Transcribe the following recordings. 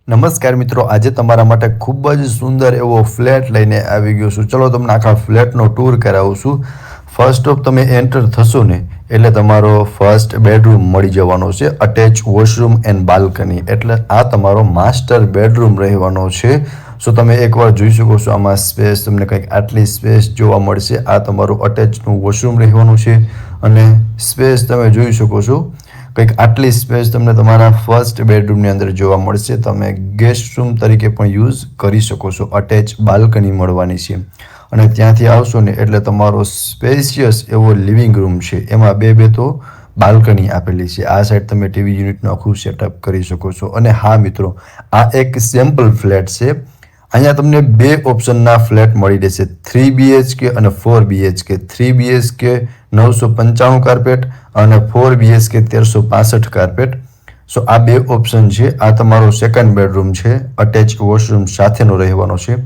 નમસ્કાર મિત્રો, આજે તમારા માટે ખૂબ જ સુંદર એવો ફ્લેટ લઈને આવી ગયો છું. ચલો તમને આખા ફ્લેટનો ટૂર કરાવું છું. ફર્સ્ટ ઓફ તમે એન્ટર થશો ને એટલે તમારો ફર્સ્ટ બેડરૂમ મળી જવાનો છે. અટેચ વોશરૂમ એન્ડ બાલ્કની, એટલે આ તમારો માસ્ટર બેડરૂમ રહેવાનો છે. સો તમે એકવાર જોઈ શકો છો, આમાં સ્પેસ તમને કંઈક આટલી સ્પેસ જોવા મળશે. આ તમારું અટેચનું વોશરૂમ રહેવાનું છે અને સ્પેસ તમે જોઈ શકો છો, કંઈક આટલી સ્પેસ તમને તમારા ફર્સ્ટ બેડરૂમની અંદર જોવા મળશે. તમે ગેસ્ટ રૂમ તરીકે પણ યુઝ કરી શકો છો. અટેચ બાલ્કની મળવાની છે અને ત્યાંથી આવશો ને એટલે તમારો સ્પેશિયસ એવો લિવિંગ રૂમ છે. એમાં બે તો બાલ્કની આપેલી છે. આ સાઈડ તમે ટીવી યુનિટનું આખું સેટઅપ કરી શકો છો. અને હા મિત્રો, આ એક સેમ્પલ ફ્લેટ છે. અહીંયા તમને બે ઓપ્શનના ફ્લેટ મળી રહેશે, 3 BHK અને 4 BHK. 3 BHK 995 કાર્પેટ અને 4 BHK 1365 કાર્પેટ. સો આ બે ઓપ્શન છે. આ તમારો સેકન્ડ બેડરૂમ છે, અટેચ વોશરૂમ સાથેનો રહેવાનો છે.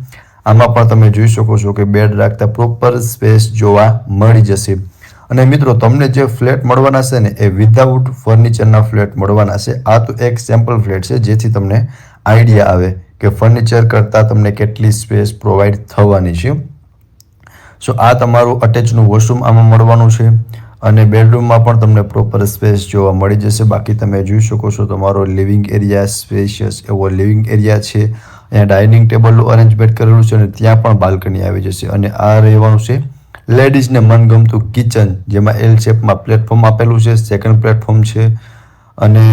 આમાં પણ તમે જોઈ શકો છો કે બેડ રાખતા પ્રોપર સ્પેસ જોવા મળી જશે. અને મિત્રો, તમને જે ફ્લેટ મળવાના છે ને એ વિધાઉટ ફર્નિચરના ફ્લેટ મળવાના છે. આ તો એક સેમ્પલ ફ્લેટ છે, જેથી તમને આઈડિયા આવે કે ફર્નિચર કરતાં તમને કેટલી સ્પેસ પ્રોવાઈડ થવાની છે. સો આ તમારું અટેચનું વોશરૂમ આમાં મળવાનું છે અને બેડરૂમમાં પણ તમને પ્રોપર સ્પેસ જોવા મળી જશે. બાકી તમે જોઈ શકો છો, તમારો લિવિંગ એરિયા સ્પેશિયસ એવો લિવિંગ એરિયા છે. અહીંયા ડાઇનિંગ ટેબલનું અરેન્જમેન્ટ કરેલું છે અને ત્યાં પણ બાલ્કની આવી જશે. અને આ રહેવાનું છે લેડીઝને મનગમતું કિચન, જેમાં એલ શેપમાં પ્લેટફોર્મ આપેલું છે. સેકન્ડ પ્લેટફોર્મ છે અને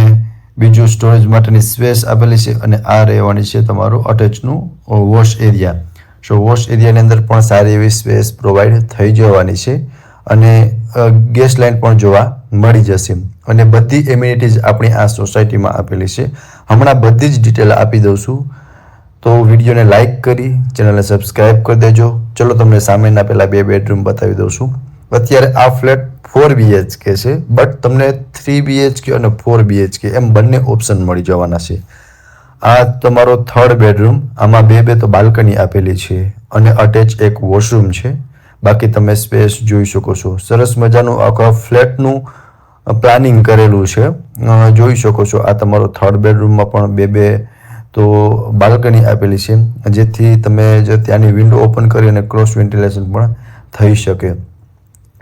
બીજું સ્ટોરેજ માટેની સ્પેસ આપેલી છે. અને આ રહેવાની છે તમારું અટેચનું વોશ એરિયા. સો વોશ એરિયાની અંદર પણ સારી એવી સ્પેસ પ્રોવાઈડ થઈ જવાની છે અને ગેસ લાઇન પણ જોવા મળી જશે. અને બધી એમ્યુનિટીઝ આપણી આ સોસાયટીમાં આપેલી છે. હમણાં બધી જ ડિટેલ આપી દઉં છું, તો વિડીયોને લાઇક કરી ચેનલને સબસ્ક્રાઈબ કરી દેજો. ચલો તમને સામેના પહેલાં બે બેડરૂમ બતાવી દઉં છું. અત્યારે આ ફ્લેટ 4 BHK છે, બટ તમને 3 BHK અને 4 BHK એમ બંને ઓપ્શન મળી જવાના છે. આ તમારો થર્ડ બેડરૂમ, આમાં બે તો બાલ્કની આપેલી છે અને અટેચ એક વોશરૂમ છે. બાકી તમે સ્પેસ જોઈ શકો છો. સરસ મજાનું આખા ફ્લેટનું પ્લાનિંગ કરેલું છે, જોઈ શકો છો. આ તમારો થર્ડ બેડરૂમમાં પણ બે તો બાલ્કની આપેલી છે, જેથી તમે જો ત્યાંની વિન્ડો ઓપન કરી અને ક્રોસ વેન્ટિલેશન પણ થઈ શકે.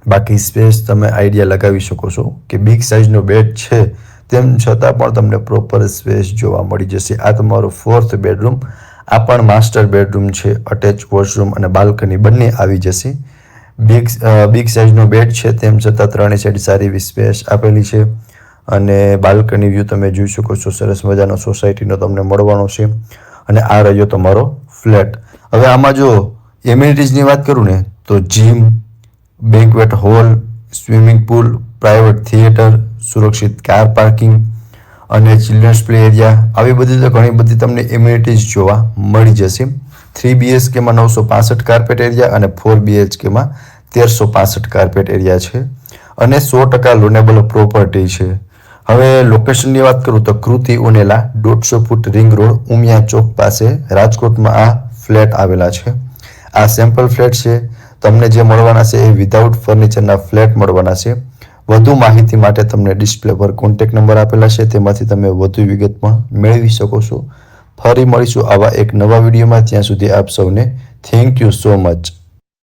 બાકી સ્પેસ તમે આઈડિયા લગાવી શકો છો કે બિગ સાઇઝનો બેડ છે, તેમ છતાં પણ તમને પ્રોપર સ્પેસ જોવા મળી જશે. આ તમારો ફોર્થ બેડરૂમ, આ પણ માસ્ટર બેડરૂમ છે. અટેચ વોશરૂમ અને બાલ્કની બંને આવી જશે. બિગ સાઇઝનો બેડ છે, તેમ છતાં ત્રણેય સાઈડ સારી એવી સ્પેસ આપેલી છે અને બાલ્કની વ્યૂ તમે જોઈ શકો છો. સરસ મજાનો સોસાયટીનો તમને મળવાનો છે. અને આ રહ્યો તમારો ફ્લેટ. હવે આમાં જો એમ્યુનિટીઝની વાત કરું ને તો gym, banquet hall, swimming pool, private theatre, સુરક્ષિત કાર પાર્કિંગ અને ચિલ્ડ્રન્સ પ્લે એરિયા, આવી બધી તો ઘણી બધી તમને એમ્યુનિટીઝ જોવા મળી જશે. 3 BHKમાં 965 કાર્પેટ એરિયા અને 4 BHKમાં 1365 કાર્પેટ એરિયા છે અને 100% લોનેબલ પ્રોપર્ટી છે. હવે લોકેશનની વાત કરું તો કૃતિ ઉનેલા 150 ફૂટ રિંગ રોડ, ઉમિયા ચોક પાસે, રાજકોટમાં આ ફ્લેટ આવેલા છે. આ સેમ્પલ ફ્લેટ છે. તમને જે મળવાના છે એ વિધાઉટ ફર્નિચરના ફ્લેટ મળવાના છે. વધુ માહિતી માટે તમને ડિસ્પ્લે પર કોન્ટેક્ટ નંબર આપેલા છે, તેમાંથી તમે વધુ વિગત પણ મેળવી શકો છો. ફરી મળીશું આવા એક નવા વિડીયોમાં. ત્યાં સુધી આપ સૌને થેન્ક યુ સો મચ.